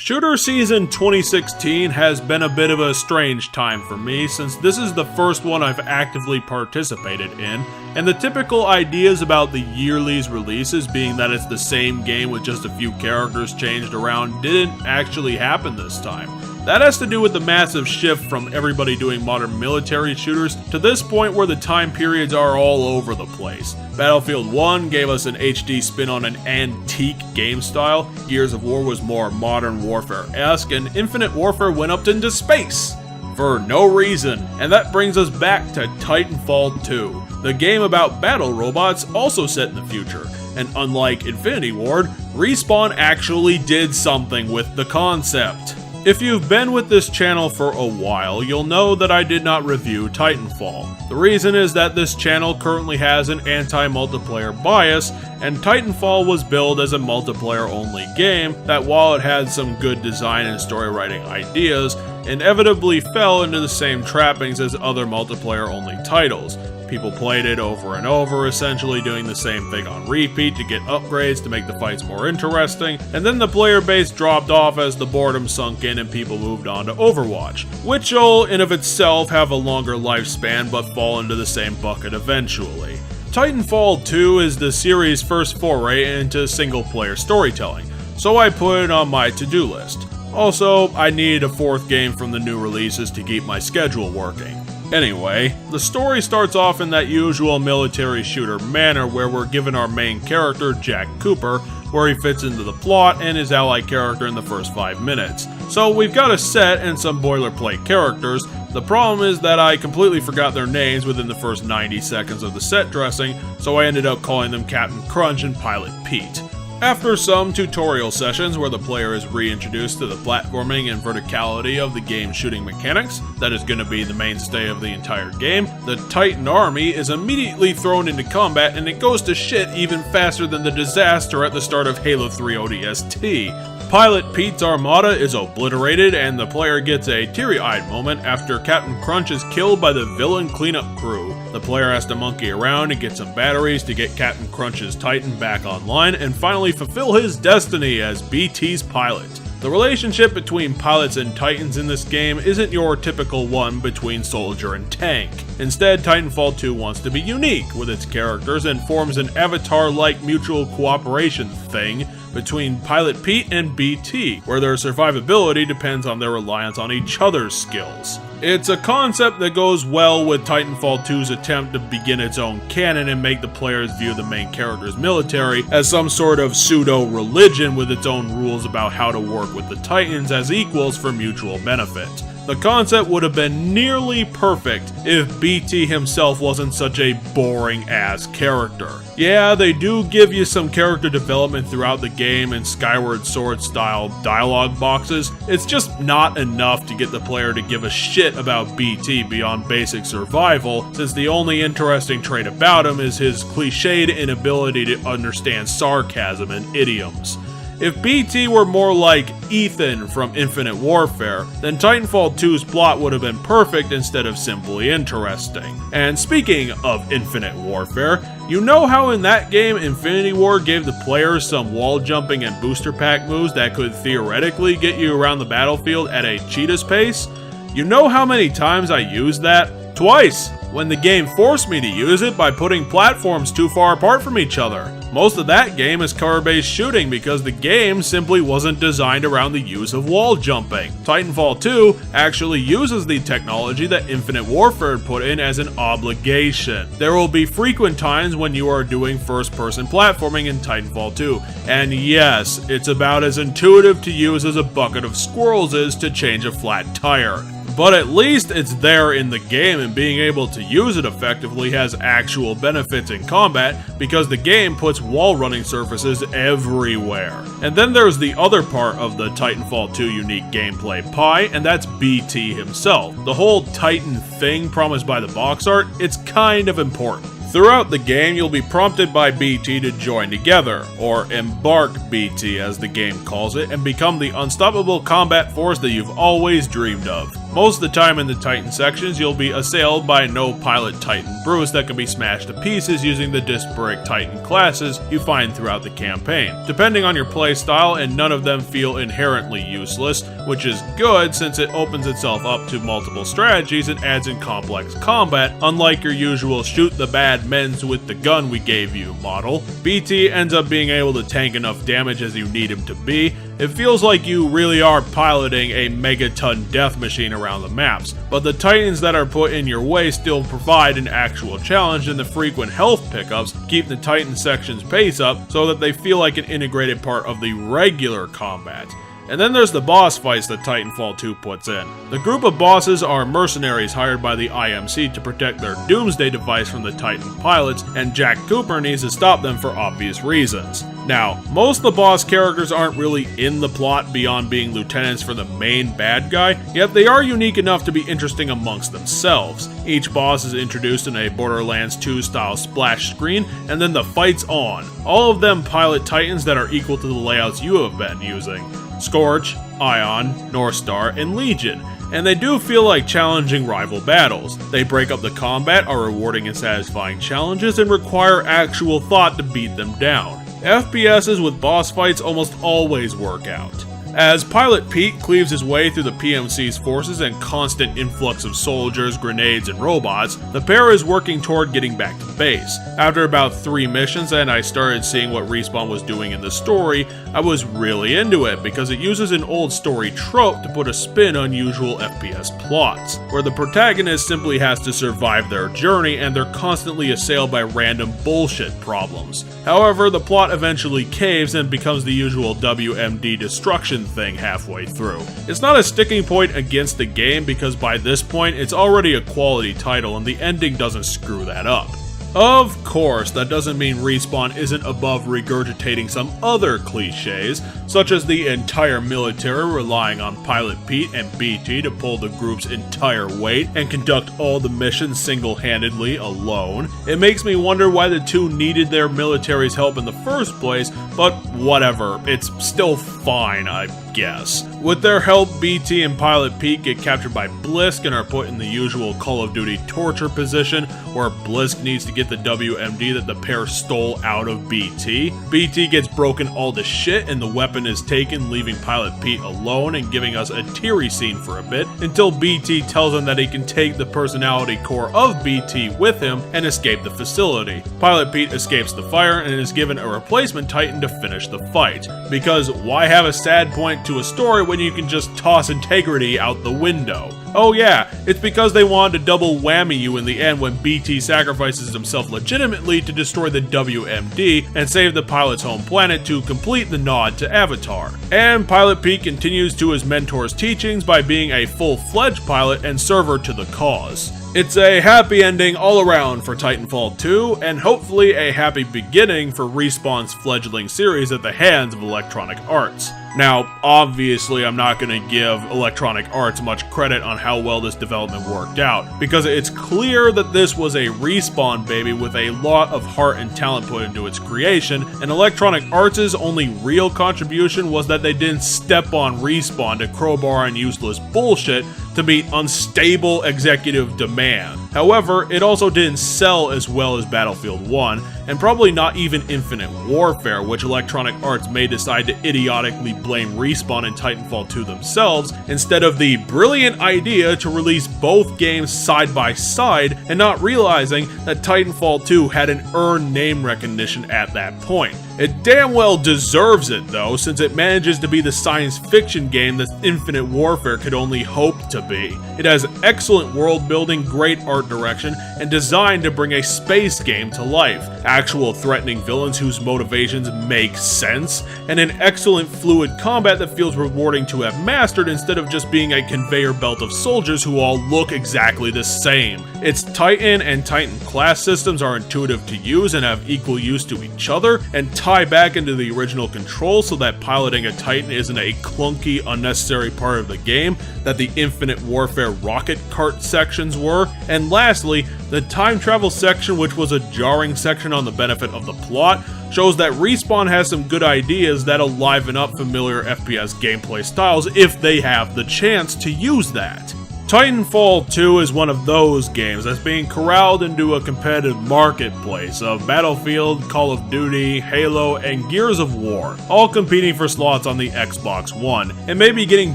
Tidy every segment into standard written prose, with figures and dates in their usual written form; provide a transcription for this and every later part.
Shooter season 2016 has been a bit of a strange time for me since this is the first one I've actively participated in, and the typical ideas about the yearly's releases being that it's the same game with just a few characters changed around didn't actually happen this time. That has to do with the massive shift from everybody doing modern military shooters to this point where the time periods are all over the place. Battlefield 1 gave us an HD spin on an antique game style, Gears of War was more modern warfare-esque, and Infinite Warfare went up into space for no reason. And that brings us back to Titanfall 2, the game about battle robots also set in the future. And unlike Infinity Ward, Respawn actually did something with the concept. If you've been with this channel for a while, you'll know that I did not review Titanfall. The reason is that this channel currently has an anti-multiplayer bias, and Titanfall was billed as a multiplayer-only game that, while it had some good design and story writing ideas, inevitably fell into the same trappings as other multiplayer-only titles. People played it over and over, essentially doing the same thing on repeat to get upgrades to make the fights more interesting, and then the player base dropped off as the boredom sunk in and people moved on to Overwatch, which will in of itself have a longer lifespan but fall into the same bucket eventually. Titanfall 2 is the series' first foray into single-player storytelling, so I put it on my to-do list. Also, I needed a fourth game from the new releases to keep my schedule working. Anyway, the story starts off in that usual military shooter manner where we're given our main character, Jack Cooper, where he fits into the plot and his ally character in the first 5 minutes. So we've got a set and some boilerplate characters. The problem is that I completely forgot their names within the first 90 seconds of the set dressing, so I ended up calling them Captain Crunch and Pilot Pete. After some tutorial sessions where the player is reintroduced to the platforming and verticality of the game's shooting mechanics, that is going to be the mainstay of the entire game, the Titan army is immediately thrown into combat and it goes to shit even faster than the disaster at the start of Halo 3 ODST. Pilot Pete's armada is obliterated and the player gets a teary-eyed moment after Captain Crunch is killed by the villain cleanup crew. The player has to monkey around and get some batteries to get Captain Crunch's Titan back online and finally fulfill his destiny as BT's pilot. The relationship between pilots and Titans in this game isn't your typical one between soldier and tank. Instead, Titanfall 2 wants to be unique with its characters and forms an Avatar-like mutual cooperation thing between Pilot Pete and BT, where their survivability depends on their reliance on each other's skills. It's a concept that goes well with Titanfall 2's attempt to begin its own canon and make the players view the main character's military as some sort of pseudo-religion with its own rules about how to work with the Titans as equals for mutual benefit. The concept would have been nearly perfect if BT himself wasn't such a boring-ass character. Yeah, they do give you some character development throughout the game in Skyward Sword-style dialogue boxes. It's just not enough to get the player to give a shit about BT beyond basic survival, since the only interesting trait about him is his cliched inability to understand sarcasm and idioms. If BT were more like Ethan from Infinite Warfare, then Titanfall 2's plot would have been perfect instead of simply interesting. And speaking of Infinite Warfare, you know how in that game Infinity Ward gave the players some wall jumping and booster pack moves that could theoretically get you around the battlefield at a cheetah's pace? You know how many times I used that? Twice! When the game forced me to use it by putting platforms too far apart from each other. Most of that game is cover-based shooting because the game simply wasn't designed around the use of wall jumping. Titanfall 2 actually uses the technology that Infinite Warfare put in as an obligation. There will be frequent times when you are doing first-person platforming in Titanfall 2, and yes, it's about as intuitive to use as a bucket of squirrels is to change a flat tire. But at least it's there in the game, and being able to use it effectively has actual benefits in combat because the game puts wall running surfaces everywhere. And then there's the other part of the Titanfall 2 unique gameplay pie, and that's BT himself. The whole Titan thing promised by the box art, it's kind of important. Throughout the game, you'll be prompted by BT to join together, or embark BT as the game calls it, and become the unstoppable combat force that you've always dreamed of. Most of the time in the Titan sections, you'll be assailed by no pilot Titan brutes that can be smashed to pieces using the disparate Titan classes you find throughout the campaign, depending on your playstyle, and none of them feel inherently useless, which is good since it opens itself up to multiple strategies and adds in complex combat, unlike your usual shoot the bad men's with the gun we gave you model. BT ends up being able to tank enough damage as you need him to be. It feels like you really are piloting a megaton death machine around the maps, but the Titans that are put in your way still provide an actual challenge, and the frequent health pickups keep the Titan section's pace up so that they feel like an integrated part of the regular combat. And then there's the boss fights that Titanfall 2 puts in. The group of bosses are mercenaries hired by the IMC to protect their doomsday device from the Titan pilots, and Jack Cooper needs to stop them for obvious reasons. Now, most of the boss characters aren't really in the plot beyond being lieutenants for the main bad guy, yet they are unique enough to be interesting amongst themselves. Each boss is introduced in a Borderlands 2 style splash screen, and then the fight's on. All of them pilot Titans that are equal to the layouts you have been using: Scorch, Ion, Northstar, and Legion, and they do feel like challenging rival battles. They break up the combat, are rewarding and satisfying challenges, and require actual thought to beat them down. FPSs with boss fights almost always work out. As Pilot Pete cleaves his way through the PMC's forces and constant influx of soldiers, grenades, and robots, the pair is working toward getting back to base. After about 3 missions and I started seeing what Respawn was doing in the story, I was really into it because it uses an old story trope to put a spin on usual FPS plots, where the protagonist simply has to survive their journey and they're constantly assailed by random bullshit problems. However, the plot eventually caves and becomes the usual WMD destruction thing halfway through. It's not a sticking point against the game because by this point it's already a quality title and the ending doesn't screw that up. Of course, that doesn't mean Respawn isn't above regurgitating some other cliches, such as the entire military relying on Pilot Pete and BT to pull the group's entire weight and conduct all the missions single-handedly alone. It makes me wonder why the two needed their military's help in the first place, but whatever, it's still fine, I guess. With their help, BT and Pilot Pete get captured by Blisk and are put in the usual Call of Duty torture position, where Blisk needs to get the WMD that the pair stole out of BT. BT gets broken all to shit and the weapon is taken, leaving Pilot Pete alone and giving us a teary scene for a bit, until BT tells him that he can take the personality core of BT with him and escape the facility. Pilot Pete escapes the fire and is given a replacement Titan to finish the fight, because why have a sad point to a story when you can just toss integrity out the window? Oh yeah, it's because they wanted to double whammy you in the end when BT sacrifices himself legitimately to destroy the WMD and save the pilot's home planet to complete the nod to Avatar. And Pilot Pete continues to his mentor's teachings by being a full-fledged pilot and server to the cause. It's a happy ending all around for Titanfall 2, and hopefully a happy beginning for Respawn's fledgling series at the hands of Electronic Arts. Now, obviously I'm not going to give Electronic Arts much credit on how well this development worked out, because it's clear that this was a Respawn baby with a lot of heart and talent put into its creation, and Electronic Arts' only real contribution was that they didn't step on Respawn to crowbar on useless bullshit to meet unstable executive demand. However, it also didn't sell as well as Battlefield 1, and probably not even Infinite Warfare, which Electronic Arts may decide to idiotically blame Respawn and Titanfall 2 themselves, instead of the brilliant idea to release both games side by side, and not realizing that Titanfall 2 had an earned name recognition at that point. It damn well deserves it though, since it manages to be the science fiction game that Infinite Warfare could only hope to be. It has excellent world building, great art direction, and design to bring a space game to life, actual threatening villains whose motivations make sense, and an excellent fluid combat that feels rewarding to have mastered instead of just being a conveyor belt of soldiers who all look exactly the same. Its Titan and Titan class systems are intuitive to use and have equal use to each other, and tie back into the original controls so that piloting a Titan isn't a clunky, unnecessary part of the game that the Infinite Warfare rocket cart sections were. And lastly, the time travel section, which was a jarring section on the benefit of the plot, shows that Respawn has some good ideas that'll liven up familiar FPS gameplay styles if they have the chance to use that. Titanfall 2 is one of those games that's being corralled into a competitive marketplace of Battlefield, Call of Duty, Halo, and Gears of War, all competing for slots on the Xbox One, and maybe getting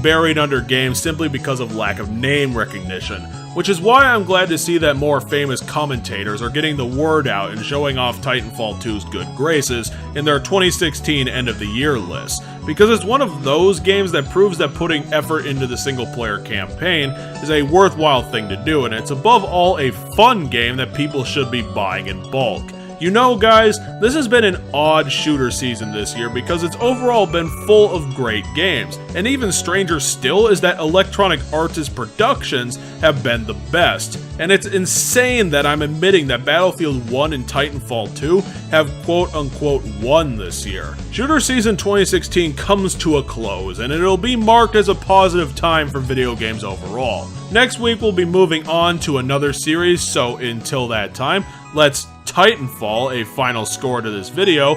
buried under games simply because of lack of name recognition. Which is why I'm glad to see that more famous commentators are getting the word out and showing off Titanfall 2's good graces in their 2016 end of the year list, because it's one of those games that proves that putting effort into the single player campaign is a worthwhile thing to do, and it's above all a fun game that people should be buying in bulk. You know, guys, this has been an odd shooter season this year because it's overall been full of great games, and even stranger still is that Electronic Arts' productions have been the best. And it's insane that I'm admitting that Battlefield 1 and Titanfall 2 have quote-unquote won this year. Shooter season 2016 comes to a close, and it'll be marked as a positive time for video games overall. Next week we'll be moving on to another series, so until that time, let's Titanfall a final score to this video,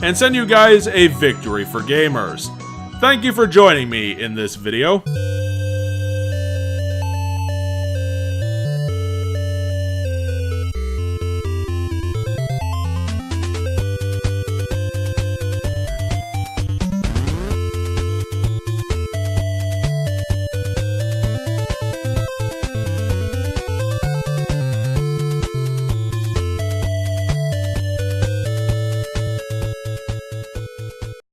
and send you guys a victory for gamers. Thank you for joining me in this video.